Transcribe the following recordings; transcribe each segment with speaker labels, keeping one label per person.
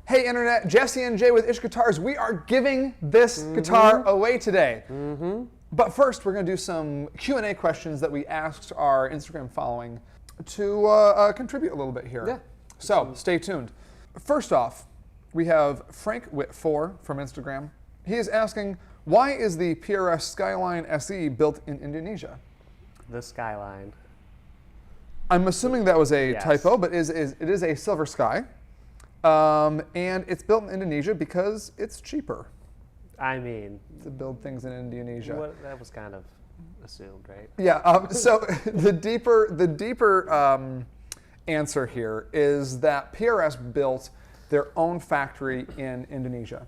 Speaker 1: Hey Internet, Jesse and Jay with Ish Guitars. We are giving this guitar away today. But first, we're going to do some Q&A questions that we asked our Instagram following to contribute a little bit here.
Speaker 2: Yeah.
Speaker 1: So stay tuned. First off, we have Frank Whit4 from Instagram. He is asking, why is the PRS Skyline SE built in Indonesia?
Speaker 2: The Skyline.
Speaker 1: I'm assuming that was a
Speaker 2: Yes.
Speaker 1: typo, but it is a Silver Sky. And it's built in Indonesia because it's cheaper
Speaker 2: I mean,
Speaker 1: to build things in Indonesia.
Speaker 2: that was kind of assumed, right?
Speaker 1: Yeah. So the deeper answer here is that PRS built their own factory in Indonesia.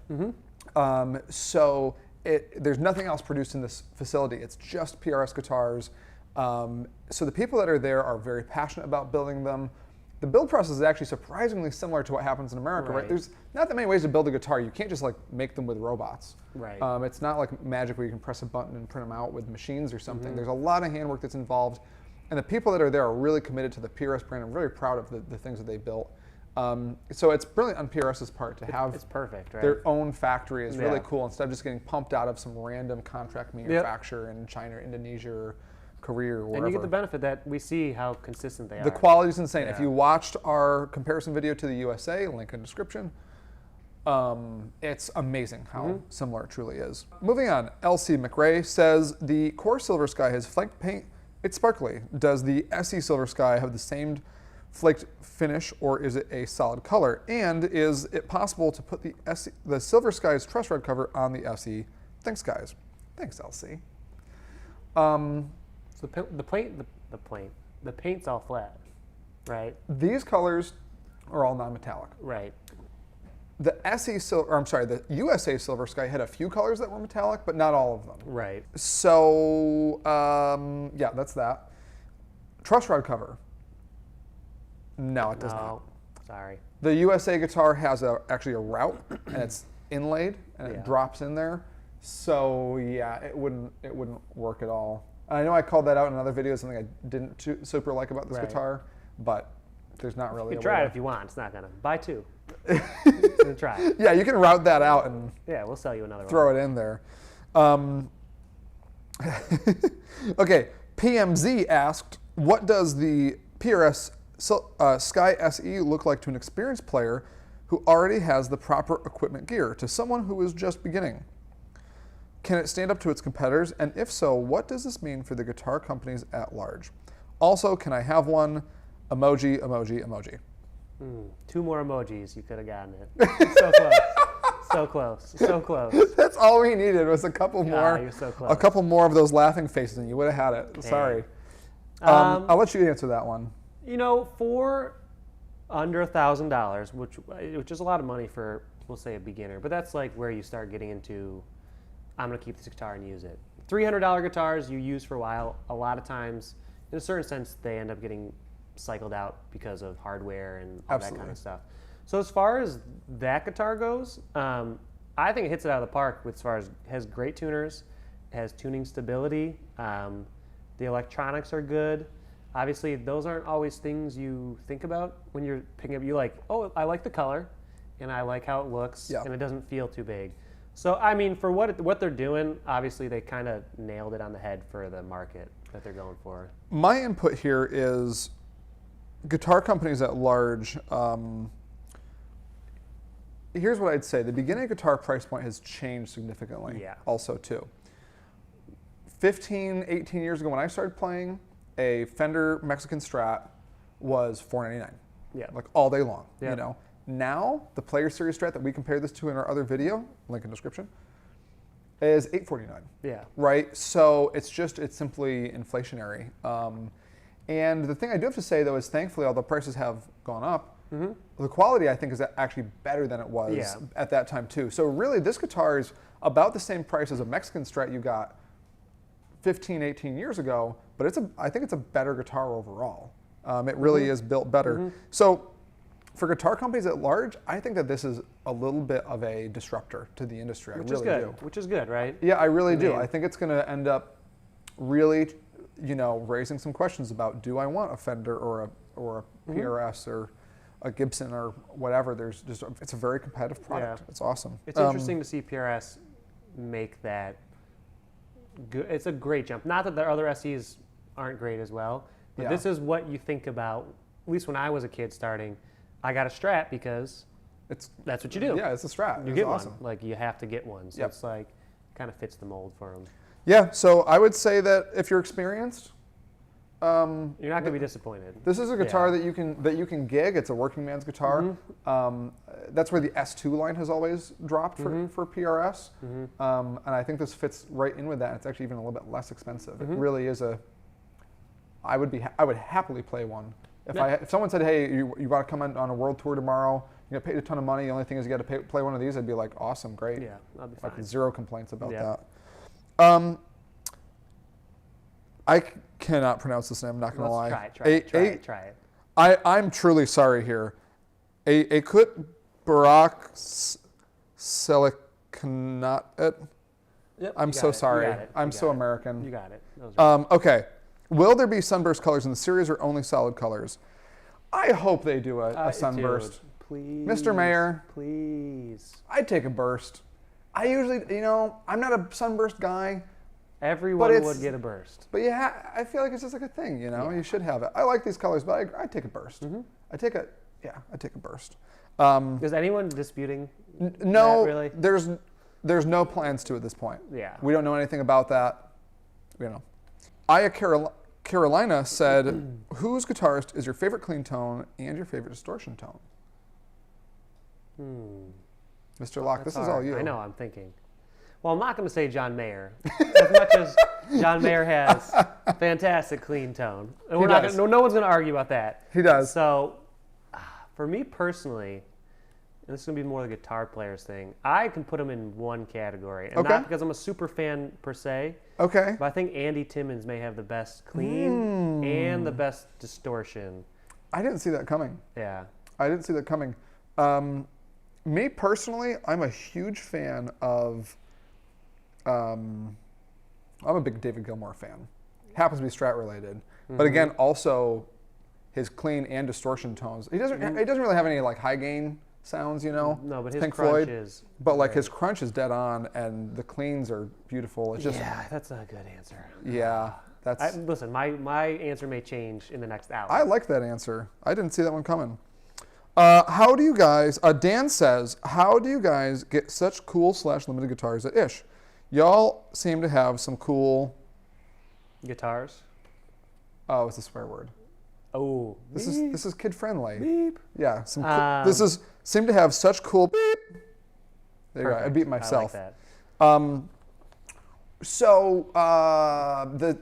Speaker 1: So there's nothing else produced in this facility. It's just PRS guitars. So the people that are there are very passionate about building them. The build process is actually surprisingly similar to what happens in America, right? There's not that many ways to build a guitar. You can't just like make them with robots.
Speaker 2: Right.
Speaker 1: It's not like magic where you can press a button and print them out with machines or something. There's a lot of handwork that's involved. And the people that are there are really committed to the PRS brand. I'm really proud of the things that they built. So it's brilliant on PRS's part to have
Speaker 2: It's perfect, right?
Speaker 1: their own factory is really
Speaker 2: Yeah.
Speaker 1: cool instead of just getting pumped out of some random contract manufacturer in China, or Indonesia, or Korea, or wherever.
Speaker 2: And you get the benefit that we see how consistent they are.
Speaker 1: The quality is insane.
Speaker 2: Yeah.
Speaker 1: If you watched our comparison video to the USA, link in description, it's amazing how similar it truly is. Moving on, LC McRae says, the core Silver Sky has flaked paint. It's sparkly. Does the SE Silver Sky have the same flaked finish, or is it a solid color? And is it possible to put the Silver Sky's truss rod cover on the SE? Thanks, guys. Thanks, LC.
Speaker 2: So the paint's all flat, right?
Speaker 1: These colors are all non-metallic.
Speaker 2: Right.
Speaker 1: The the USA Silver Sky had a few colors that were metallic, but not all of them.
Speaker 2: Right.
Speaker 1: So, yeah, that's that. Truss rod cover. No, it does not.
Speaker 2: No, sorry.
Speaker 1: The USA guitar has actually a route, and it's inlaid, and it drops in there. So, yeah, it wouldn't work at all. I know I called that out in another video, something I didn't super like about this guitar, but there's not really
Speaker 2: You can try it if you want. It's not gonna. Buy two. Try it.
Speaker 1: Yeah, you can route that out and
Speaker 2: we'll sell you another
Speaker 1: throw
Speaker 2: one.
Speaker 1: it in there. Okay, PMZ asked, what does the PRS Sky SE look like to an experienced player who already has the proper equipment gear, to someone who is just beginning? Can it stand up to its competitors? And if so, what does this mean for the guitar companies at large? Also, can I have one? Emoji, emoji, emoji.
Speaker 2: Two more emojis, you could have gotten it. So close. So close. So close.
Speaker 1: That's all we needed was a couple more.
Speaker 2: You're so close.
Speaker 1: A couple more of those laughing faces, and you would have had it.
Speaker 2: Dang.
Speaker 1: Sorry. I'll let you answer that one.
Speaker 2: You know, for under $1,000, which is a lot of money for, we'll say, a beginner, but that's like where you start getting into, I'm going to keep this guitar and use it. $300 guitars you use for a while, a lot of times, in a certain sense, they end up getting cycled out because of hardware and all that kind of stuff. So as far as that guitar goes, I think it hits it out of the park as far as has great tuners, has tuning stability, the electronics are good. Obviously, those aren't always things you think about when you're picking up. You like, oh, I like the color, and I like how it looks, and it doesn't feel too big. So, I mean, for what they're doing, obviously they kind of nailed it on the head for the market that they're going for.
Speaker 1: My input here is guitar companies at large. Here's what I'd say. The beginning guitar price point has changed significantly also too. 15, 18 years ago when I started playing, a Fender Mexican Strat was $499.
Speaker 2: Yeah.
Speaker 1: Like all day long, you know. Now, the Player Series Strat that we compared this to in our other video, link in description, is $849.
Speaker 2: Yeah.
Speaker 1: Right? So it's simply inflationary. And the thing I do have to say though is thankfully, although prices have gone up, the quality I think is actually better than it was at that time too. So really this guitar is about the same price as a Mexican Strat you got 15, 18 years ago, but I think it's a better guitar overall. It really is built better. So for guitar companies at large, I think that this is a little bit of a disruptor to the industry.
Speaker 2: Which is good. Which is good, right?
Speaker 1: Yeah, I really do. I think it's going to end up really, raising some questions about, do I want a Fender or a PRS or a Gibson or whatever. It's a very competitive product.
Speaker 2: Yeah.
Speaker 1: It's awesome.
Speaker 2: It's interesting to see PRS make that. It's a great jump. Not that their other SEs aren't great as well, but this is what you think about. At least when I was a kid starting, I got a Strat because that's what you do.
Speaker 1: Yeah, it's a Strat.
Speaker 2: You get awesome. One. Like you have to get one. So it's like kind of fits the mold for them.
Speaker 1: Yeah. So I would say that if you're experienced,
Speaker 2: you're not going to be disappointed.
Speaker 1: This is a guitar that you can gig. It's a working man's guitar. That's where the S2 line has always dropped for PRS, and I think this fits right in with that. It's actually even a little bit less expensive. It really is I would happily play one. If someone said, hey, you want to come on a world tour tomorrow, you get paid a ton of money. The only thing is you got to play one of these. I'd be like, awesome, great.
Speaker 2: Yeah, that'd be fine.
Speaker 1: Like zero complaints about that. I cannot pronounce this name. I'm not going to lie.
Speaker 2: Try it.
Speaker 1: I'm truly sorry here. Akut Barak Selikanat.
Speaker 2: Yep,
Speaker 1: I'm so sorry. I'm so American.
Speaker 2: You got it.
Speaker 1: Okay. Will there be Sunburst colors in the series or only solid colors? I hope they do a Sunburst.
Speaker 2: Dude, please.
Speaker 1: Mr. Mayor.
Speaker 2: Please.
Speaker 1: I'd take a burst. I usually, I'm not a Sunburst guy.
Speaker 2: Everyone would get a burst.
Speaker 1: But I feel like it's just like a thing, You should have it. I like these colors, but I'd take a burst. I'd take a burst.
Speaker 2: Is anyone disputing
Speaker 1: no,
Speaker 2: that, really?
Speaker 1: There's no plans to at this point.
Speaker 2: Yeah.
Speaker 1: We don't know anything about that. Aya Carolina said, whose guitarist is your favorite clean tone and your favorite distortion tone? Mr. Locke, this is all you.
Speaker 2: I know, I'm thinking. Well, I'm not going to say John Mayer. As much as John Mayer has fantastic clean tone. And no one's going to argue about that.
Speaker 1: He does.
Speaker 2: So, for me personally, and this is going to be more the guitar players thing, I can put them in one category. And not because I'm a super fan per se.
Speaker 1: Okay.
Speaker 2: But I think Andy Timmons may have the best clean and the best distortion.
Speaker 1: I didn't see that coming.
Speaker 2: Yeah.
Speaker 1: I didn't see that coming. Me personally, I'm a huge fan of... I'm a big David Gilmour fan. Happens to be Strat related, but again, also his clean and distortion tones. He doesn't really have any like high gain sounds,
Speaker 2: No, but his
Speaker 1: Pink
Speaker 2: crunch
Speaker 1: Floyd,
Speaker 2: is.
Speaker 1: But like his crunch is dead on, and the cleans are beautiful. It's just
Speaker 2: that's a good answer.
Speaker 1: Yeah, that's.
Speaker 2: Listen, my answer may change in the next hour.
Speaker 1: I like that answer. I didn't see that one coming. How do you guys? Dan says, how do you guys get such cool / limited guitars at Ish? Y'all seem to have some cool
Speaker 2: guitars.
Speaker 1: Oh, it's a swear word.
Speaker 2: Oh,
Speaker 1: this is kid friendly.
Speaker 2: Beep.
Speaker 1: Yeah, seem to have such cool beep. There you go. I beat myself.
Speaker 2: I like that.
Speaker 1: So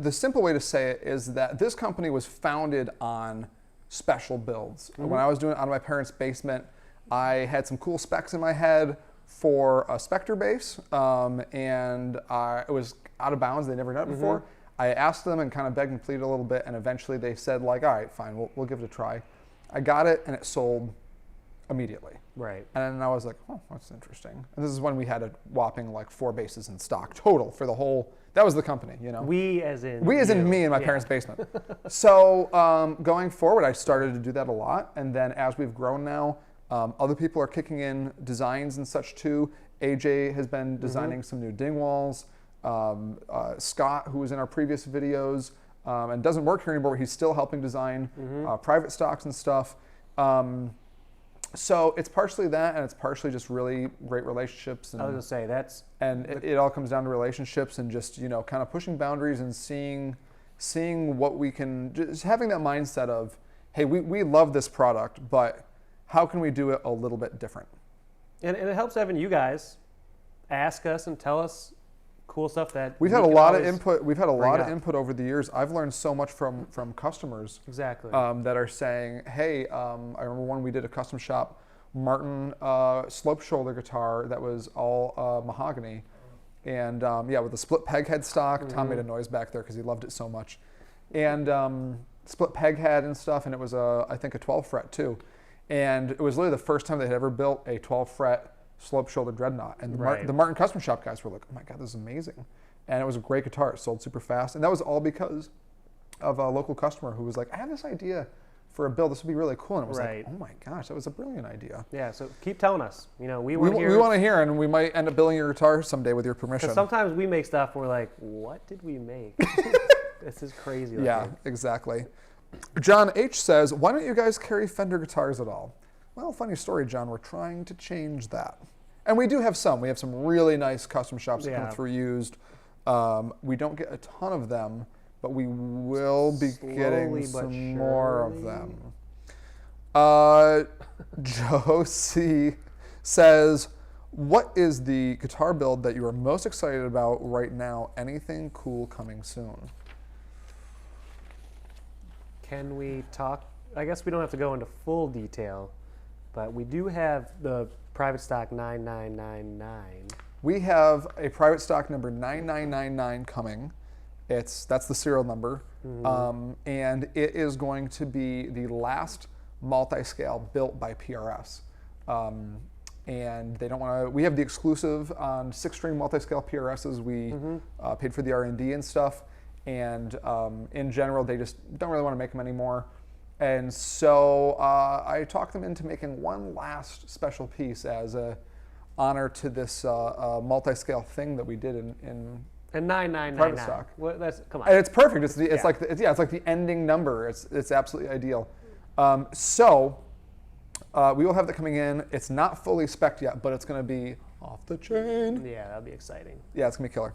Speaker 1: the simple way to say it is that this company was founded on special builds. When I was doing it out of my parents' basement, I had some cool specs in my head for a Spectre bass, and it was out of bounds. They'd never done it before. I asked them and kind of begged and pleaded a little bit, and eventually they said, like, all right, fine, we'll give it a try. I got it, and it sold immediately.
Speaker 2: Right.
Speaker 1: And then I was like, oh, that's interesting. And this is when we had a whopping, like, 4 basses in stock total for the whole, that was the company,
Speaker 2: We as in
Speaker 1: me in my parents' basement. So going forward, I started to do that a lot, and then as we've grown now, other people are kicking in designs and such too. AJ has been designing some new ding walls. Scott, who was in our previous videos and doesn't work here anymore, but he's still helping design private stocks and stuff. So it's partially that, and it's partially just really great relationships. And,
Speaker 2: I was gonna say that's.
Speaker 1: And it all comes down to relationships and just kind of pushing boundaries and seeing what we can, just having that mindset of, hey, we love this product, but how can we do it a little bit different?
Speaker 2: And it helps having you guys ask us and tell us cool stuff that
Speaker 1: we've had a lot of input. We've had a lot of input over the years. I've learned so much from customers.
Speaker 2: Exactly.
Speaker 1: That are saying, hey, I remember when we did a custom shop, Martin slope shoulder guitar that was all mahogany, and with the split peg head stock. Tom made a noise back there because he loved it so much, and split peg head and stuff. And it was I think a 12 fret too. And it was literally the first time they had ever built a 12 fret slope shoulder dreadnought. And the Martin Custom Shop guys were like, oh my God, this is amazing. And it was a great guitar. It sold super fast. And that was all because of a local customer who was like, I have this idea for a build. This would be really cool. And it was
Speaker 2: Right.
Speaker 1: like, oh my gosh, that was a brilliant idea.
Speaker 2: Yeah, so keep telling us. You know, we
Speaker 1: We
Speaker 2: want to hear.
Speaker 1: want to hear, and we might end up building your guitar someday with your permission.
Speaker 2: Because sometimes we make stuff and we're like, what did we make? This is crazy.
Speaker 1: Yeah, exactly. John H. says, why don't you guys carry Fender guitars at all? Well, funny story, John. We're trying to change that. And we do have some. We have some really nice custom shops that come through used. We don't get a ton of them, but we will be getting some more of them. Josie says, what is the guitar build that you are most excited about right now? Anything cool coming soon?
Speaker 2: Can we talk? I guess we don't have to go into full detail, but we do have the private stock 9999.
Speaker 1: We have a private stock number 9999 coming. That's the serial number. And it is going to be the last multi-scale built by PRS. And they don't want to, we have the exclusive on 6-string multi-scale PRSs. We paid for the R&D and stuff. And in general, they just don't really want to make them anymore. And so I talked them into making one last special piece as a honor to this multi-scale thing that we did in
Speaker 2: and 9999.
Speaker 1: private stock.
Speaker 2: Well, that's, come on.
Speaker 1: And it's perfect. It's like the ending number. It's absolutely ideal. So we will have that coming in. It's not fully spec'd yet, but it's going to be off the chain.
Speaker 2: Yeah, that'll be exciting.
Speaker 1: Yeah, it's going to be killer.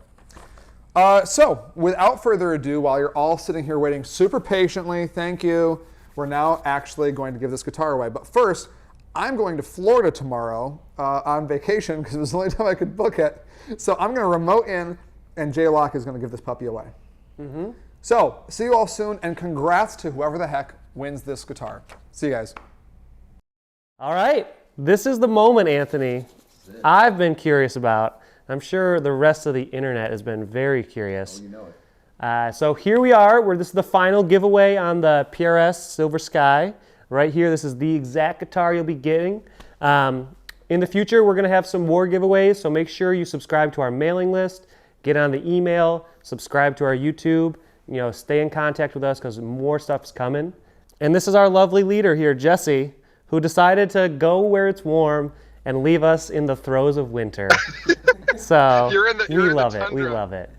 Speaker 1: So without further ado, while you're all sitting here waiting super patiently, thank you, we're now actually going to give this guitar away. But first, I'm going to Florida tomorrow on vacation because it was the only time I could book it. So I'm going to remote in, and J-Lock is going to give this puppy away. So see you all soon, and congrats to whoever the heck wins this guitar. See you guys.
Speaker 2: All right. This is the moment, Anthony, I've been curious about. I'm sure the rest of the internet has been very curious.
Speaker 3: Oh, you know it.
Speaker 2: So here we are. This is the final giveaway on the PRS Silver Sky. Right here, this is the exact guitar you'll be getting. In the future, we're going to have some more giveaways, so make sure you subscribe to our mailing list, get on the email, subscribe to our YouTube, stay in contact with us because more stuff's coming. And this is our lovely leader here, Jesse, who decided to go where it's warm and leave us in the throes of winter. So we love it. We love it.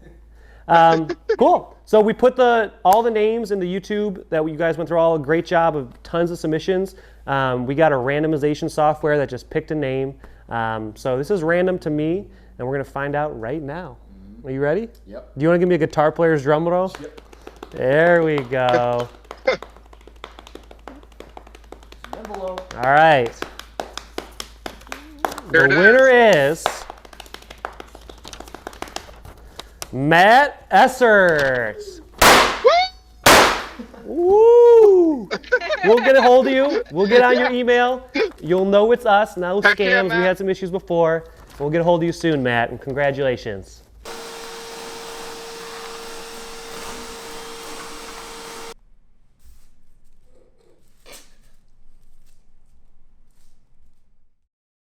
Speaker 2: Cool. So we put all the names in the YouTube that you guys went through. All a great job of tons of submissions. We got a randomization software that just picked a name. So this is random to me, and we're gonna find out right now. Are you ready?
Speaker 3: Yep.
Speaker 2: Do you want to give me a guitar player's drum roll?
Speaker 3: Yep.
Speaker 2: There we go.
Speaker 3: Envelope.
Speaker 2: All right. The winner is Matt Essert. Woo! We'll get a hold of you. We'll get on your email. You'll know it's us. No scams. We had some issues before. We'll get a hold of you soon, Matt, and congratulations.